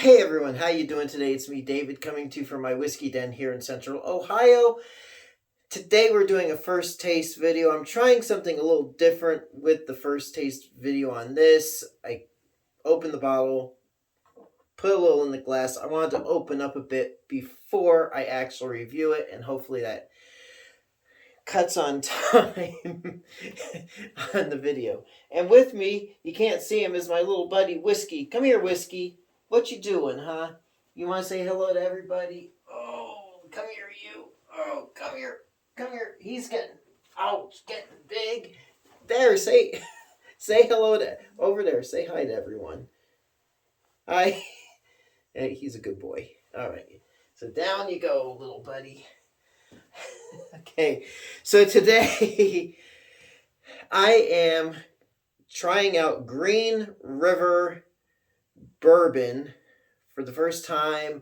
Hey everyone, how you doing today? It's me, David, coming to you from my whiskey den here in Central Ohio. Today we're doing a first taste video. I'm trying something a little different with the first taste video on this. I opened the bottle, put a little in the glass. I wanted to open up a bit before I actually review it, and hopefully that cuts on time on the video. And with me, you can't see him, is my little buddy Whiskey. Come here, Whiskey. What you doing, huh? You want to say hello to everybody? Oh, come here, you. Oh, come here. Come here. He's getting, ouch, getting big. There, say hello to, over there. Say hi to everyone. Hi. Hey, he's a good boy. All right. So down you go, little buddy. Okay. So today I am trying out Green River Bourbon for the first time.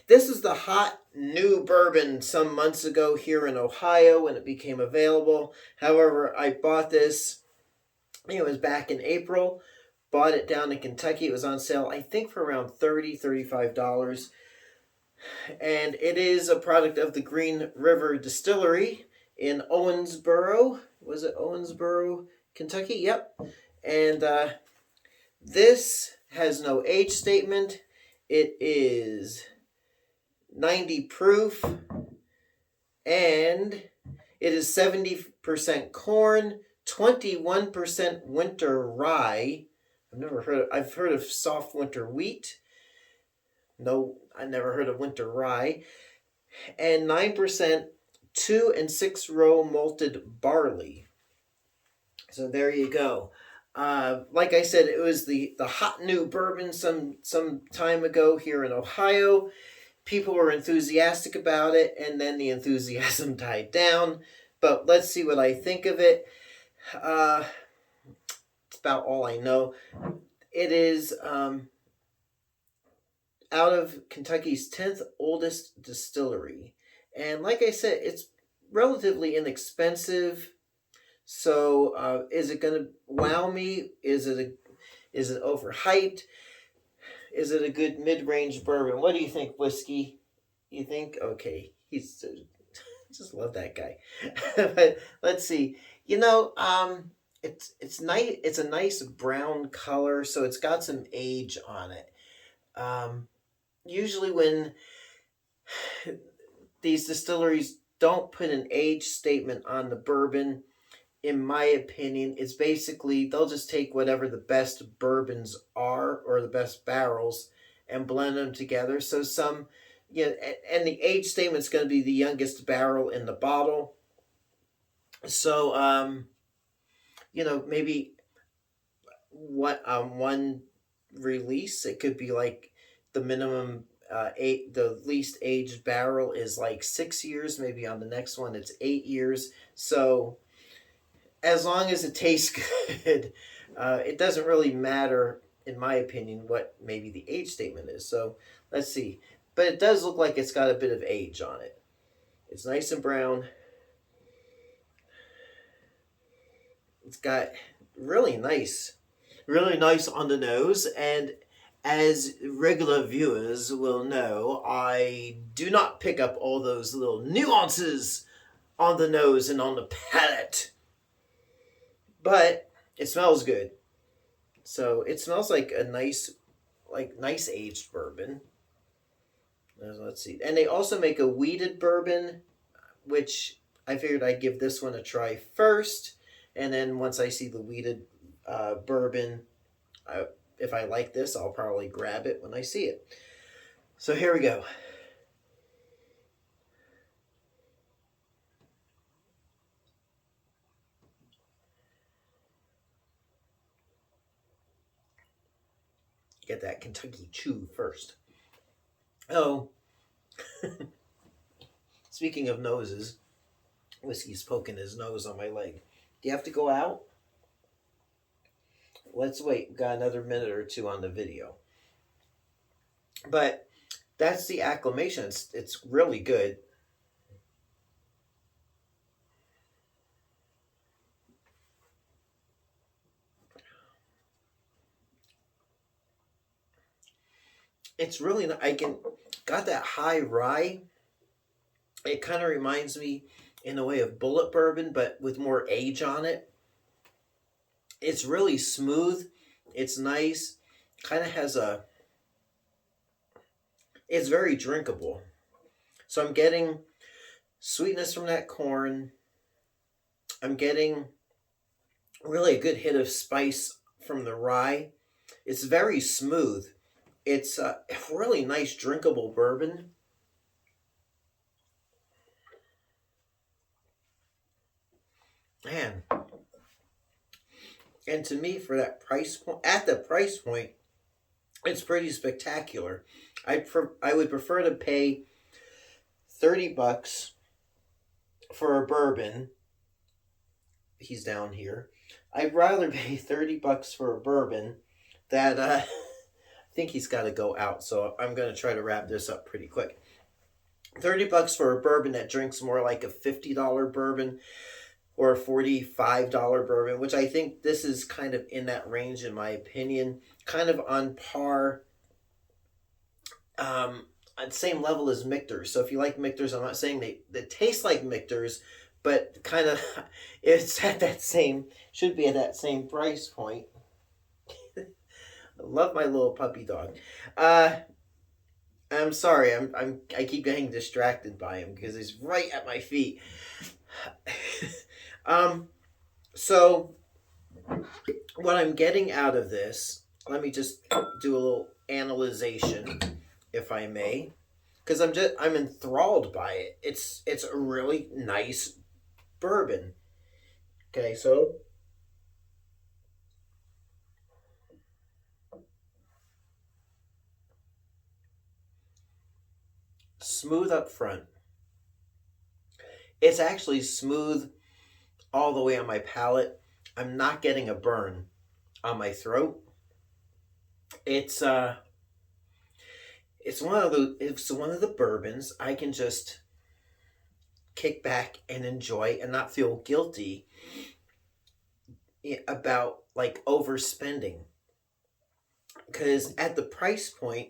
This is the hot new bourbon some months ago here in Ohio when it became available. However, I bought this, it was back in April. Bought it down in Kentucky. It was on sale, I think, for around $35. And it is a product of the Green River Distillery in Owensboro. Was it Owensboro, Kentucky? Yep. And this has no age statement. It is 90 proof, and it is 70% corn, 21% winter rye. I've heard of soft winter wheat. No, I never heard of winter rye. And 9% 2 and 6 row malted barley. So there you go. Like I said, it was the hot new bourbon some time ago here in Ohio. People were enthusiastic about it, and then the enthusiasm died down. But let's see what I think of it. It's about all I know. It is out of Kentucky's 10th oldest distillery. And like I said, it's relatively inexpensive. So is it going to wow me? Is it overhyped? Is it a good mid-range bourbon? What do you think, Whiskey? You think? Okay, he's just love that guy. But let's see. It's nice. It's a nice brown color, so it's got some age on it. Usually, when these distilleries don't put an age statement on the bourbon, in my opinion, it's basically they'll just take whatever the best bourbons are or the best barrels and blend them together. So and the age statement's going to be the youngest barrel in the bottle. So maybe one release it could be like the minimum the least aged barrel is like 6 years. Maybe on the next one it's 8 years. So as long as it tastes good, it doesn't really matter, in my opinion, what maybe the age statement is. So let's see. But it does look like it's got a bit of age on it. It's nice and brown. It's got really nice on the nose. And as regular viewers will know, I do not pick up all those little nuances on the nose and on the palate. But it smells good. So it smells like a nice aged bourbon. Let's see. And they also make a wheated bourbon, which I figured I'd give this one a try first. And then once I see the wheated bourbon, if I like this, I'll probably grab it when I see it. So here we go. Get that Kentucky chew first. Oh, speaking of noses, Whiskey's poking his nose on my leg. Do you have to go out? Let's wait. We've got another minute or two on the video. But that's the acclimation. It's really good. It's really, got that high rye. It kind of reminds me in a way of bullet bourbon, but with more age on it. It's really smooth. It's nice. Kind of has a, it's very drinkable. So I'm getting sweetness from that corn. I'm getting really a good hit of spice from the rye. It's very smooth. It's a really nice drinkable bourbon. Man, and to me, for that price point, at the price point, it's pretty spectacular. I would prefer to pay $30 for a bourbon. He's down here. I'd rather pay $30 for a bourbon that I think he's got to go out, so I'm going to try to wrap this up pretty quick. $30 for a bourbon that drinks more like a $50 bourbon or a $45 bourbon, which I think this is kind of in that range in my opinion, kind of on par, at the same level as Michter's. So if you like Michter's, I'm not saying they taste like Michter's, but kind of it's at that same, should be at that same price point. I love my little puppy dog. I'm sorry, I keep getting distracted by him because he's right at my feet. So what I'm getting out of this, let me just do a little analyzation, if I may, because I'm enthralled by it. It's a really nice bourbon. Okay, so smooth up front. It's actually smooth all the way on my palate. I'm not getting a burn on my throat. It's it's one of the bourbons I can just kick back and enjoy and not feel guilty about like overspending, because at the price point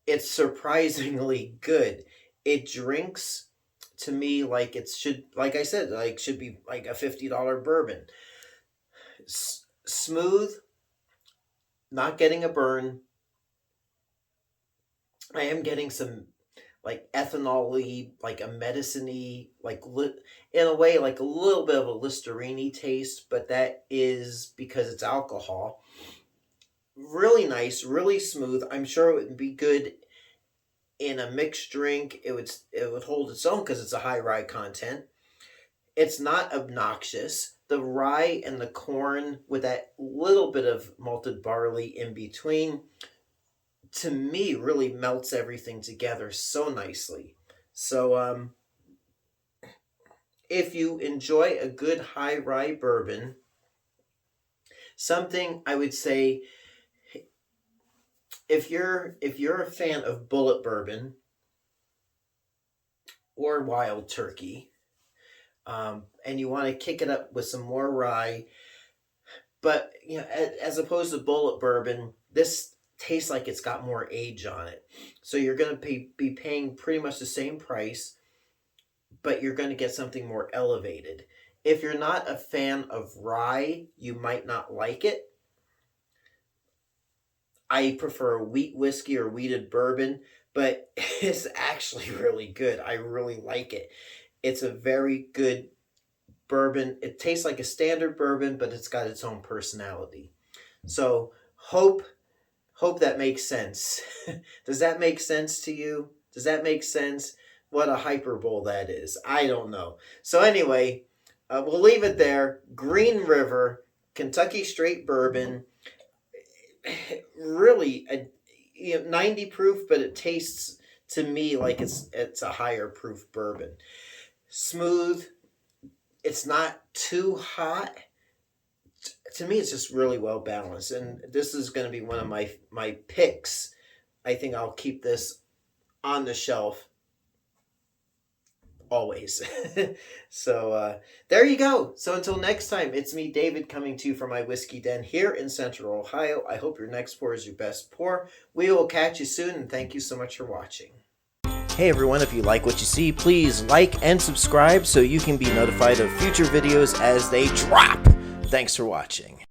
it's surprisingly good. It drinks to me like it should, like I said, like should be like a $50 bourbon. Smooth, not getting a burn. I am getting some like ethanol-y, like a medicine-y, like in a way like a little bit of a Listerine taste, but that is because it's alcohol. Really nice, really smooth. I'm sure it would be good in a mixed drink. It would hold its own because it's a high rye content. It's not obnoxious. The rye and the corn with that little bit of malted barley in between, to me, really melts everything together so nicely. So if you enjoy a good high rye bourbon, something I would say, if you're a fan of bullet bourbon or wild turkey, and you want to kick it up with some more rye, but as opposed to bullet bourbon, this tastes like it's got more age on it. So you're going to be paying pretty much the same price, but you're going to get something more elevated. If you're not a fan of rye, you might not like it. I prefer wheat whiskey or wheated bourbon, but it's actually really good. I really like it. It's a very good bourbon. It tastes like a standard bourbon, but it's got its own personality. So hope that makes sense. Does that make sense to you? Does that make sense? What a hyperbole that is. I don't know. So anyway, we'll leave it there. Green River, Kentucky Straight Bourbon. Really, 90 proof, but it tastes to me like it's a higher proof bourbon. Smooth. It's not too hot. To me, it's just really well balanced, and this is going to be one of my picks. I think I'll keep this on the shelf always. So there you go. So until next time, it's me, David, coming to you from my whiskey den here in Central Ohio. I hope your next pour is your best pour. We will catch you soon, and thank you so much for watching. Hey everyone, if you like what you see, please like and subscribe so you can be notified of future videos as they drop. Thanks for watching.